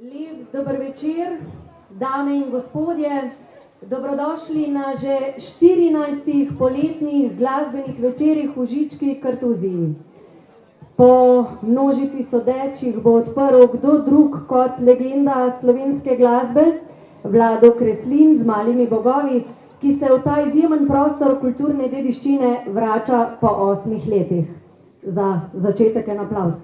Lep dober večer, dame in gospodje. Dobrodošli na že 14 poletnih glasbenih večerih v Žički Kartuziji. Po množici sodečih bo odprl kdo drug kot legenda slovenske glasbe, Vlado Kreslin z Malimi bogovi, ki se v ta izjemen prostor kulturne dediščine vrača po 8 letih. Za začetek en aplavz.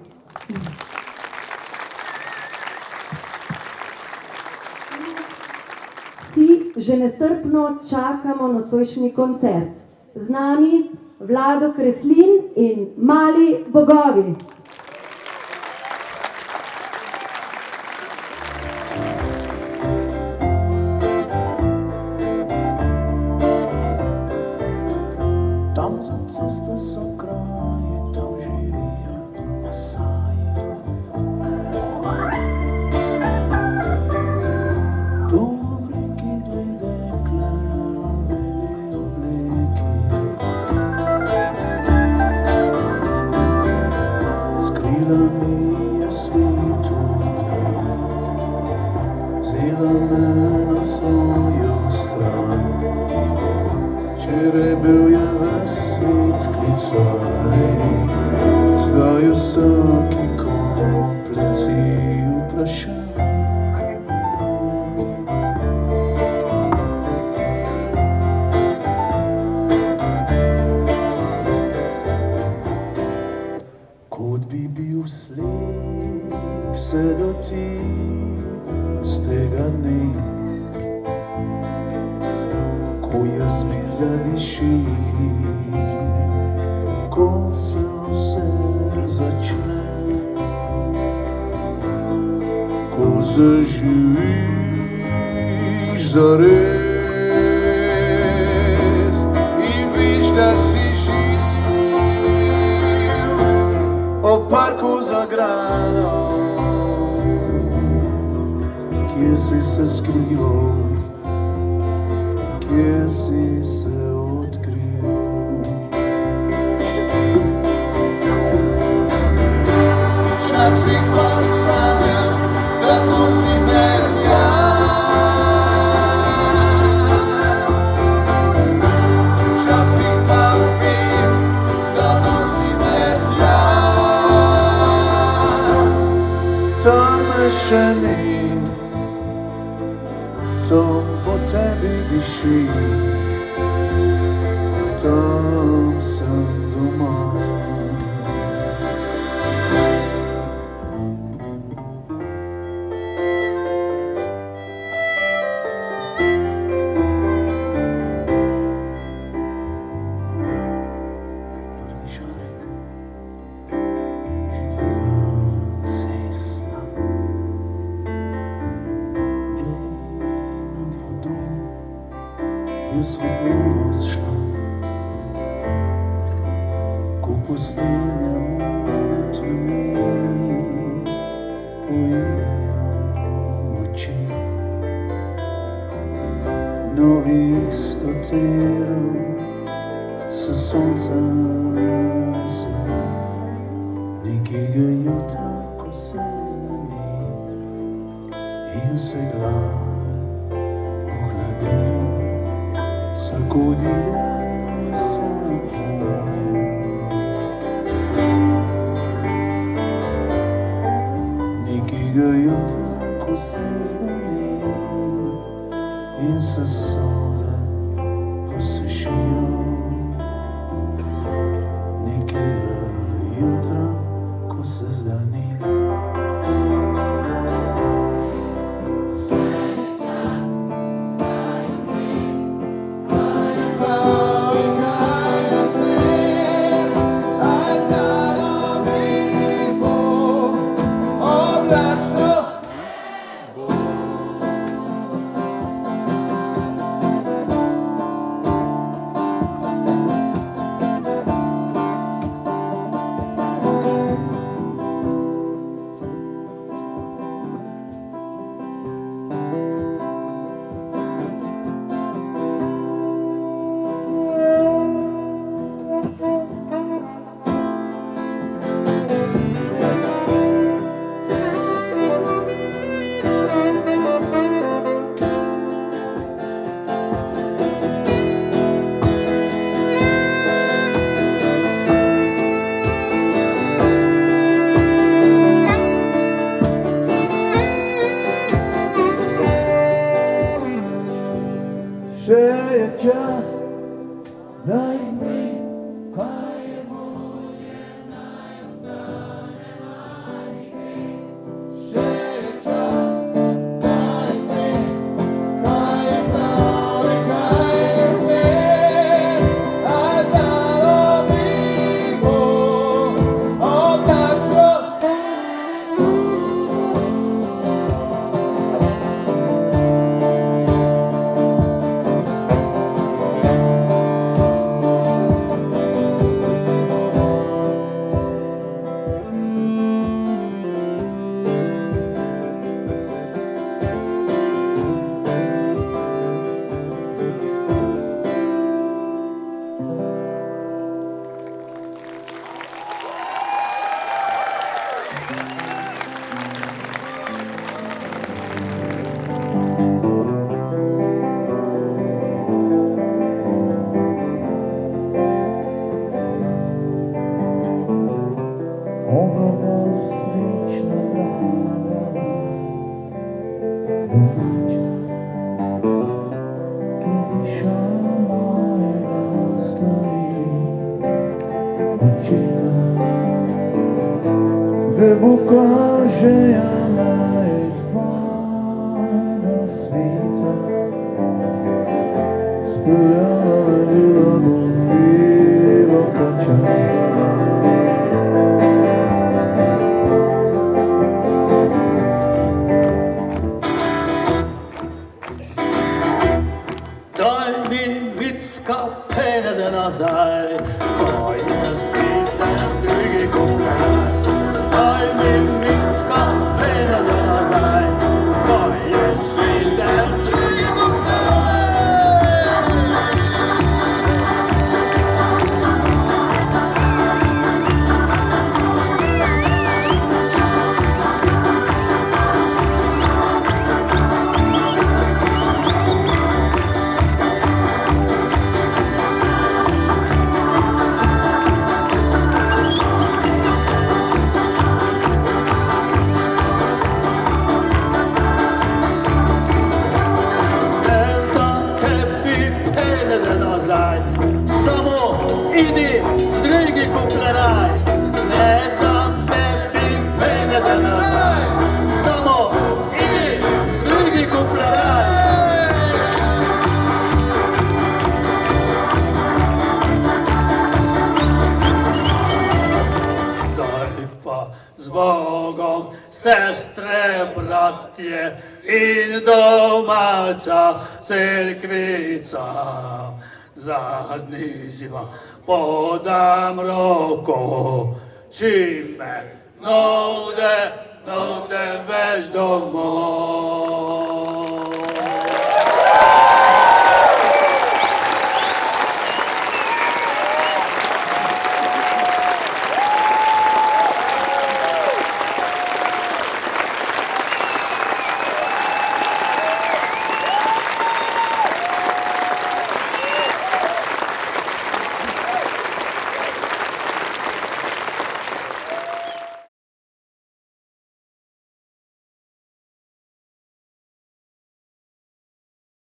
Vsi že nestrpno čakamo nocojšnji koncert. Z nami Vlado Kreslin in Mali bogovi. Tam za ceste so kraji, tam živijo pasaji. Tu v reki dekle v beli obleki. S krilami je svetula, vzela me na svojo stran. Včeraj bil je ves svet klicaj, zdaj vsaki kompleci vprašaj. Kot bi bil slep, se dotik z tega dne, ko jaz mi zadiši, ko se vse začne, ko zaživiš zares in vidiš, da si živ ob parku za gradom, kje si se skrival, kje si se odkril. Včasih pa sanjam, da nosim tja. Včasih pa vem, da nosim tja. Tam me še ni, tam po tebi diši, tam sem doma. Prvi žarek, že dviga cesta, je svetlost šla, ko poslednja temi poidejo moči. Novih stoterov se sonca veseli, nekega jutra, ko se zdani in se glave ohladijo. Sacudirei santo, nekega jutra, ko se zdani in se solze posušijo. Nekega jutra, ko se zdani. Blažena je stvarna svita, speljala je ljubav filo kača. Daj mi vitska peneze nazaj, daj mi zbiten drugi kuplaj. Daj mi vitska peneze nazaj, daj mi zbiten drugi kuplaj. Samo idi z drugi kupleraj, ne dam tebi peneze nazaj. Samo idi z drugi kupleraj. Daj pa z Bogom, sestre, bratje in domača cerkvica. Zadnji vam podam roko, čim me novde veš domov.